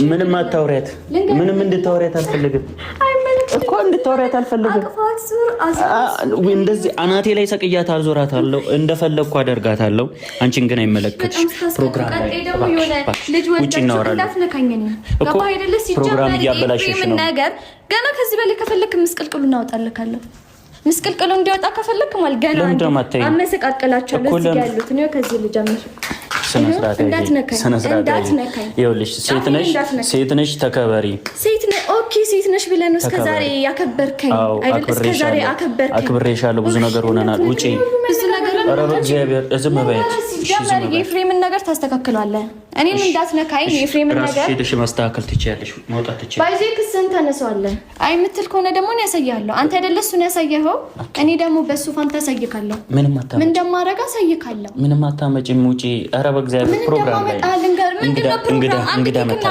ምንም አታውሪያት። ምንም እንድታወሪያት አልፈልግም እኮ እንድታወሪያት አልፈልግም። እንደዚህ አናቴ ላይ ሰቅያት አልዞራታለሁ፣ እንደፈለግኩ አደርጋታለሁ። አንቺን ግን አይመለከትሽ። ፕሮግራም ላይ ውጭ እናወራለን እኮ ፕሮግራም እያበላሸሽ ነው። ገና ከዚህ በላይ ከፈለክ ምስቅልቅሉ እናወጣልካለሁ። ምስቅልቅሉ እንዲወጣ ከፈለክ ማለት ገና አመሰቃቀላቸዋለሁ። እዚህ ያሉት ነው። ከዚህ ልጅ ሴት ነሽ ተከበሪ። ሴት ነሽ ብለህ ነው እስከዛሬ ያከበርከኝ አይደል? እስከዛሬ አከበርከኝ፣ አክብሬሻለሁ። ብዙ ነገር ሆነናል። ውጪ ብዙ ነገር ዝም በይት። የፍሬምን ነገር ታስተካክላለህ። እኔም እንዳትነካኝ የፍሬምን ነገር ሄደሽ ማስተካከል ትችያለሽ። መውጣት ትችያለሽ። ባይዜ ክስን ተነሳዋለህ። አይ የምትል ከሆነ ደግሞ እኔ ያሳያለሁ። አንተ አይደለ እሱን ያሳየኸው? እኔ ደግሞ በሱ ፋንታ አሳይካለሁ። ምን እንደማደርግ አሳይካለሁ። ምንም አታመጪም። ውጪ። ኧረ በእግዚአብሔር ፕሮግራም ላይ እንግዳ መጣ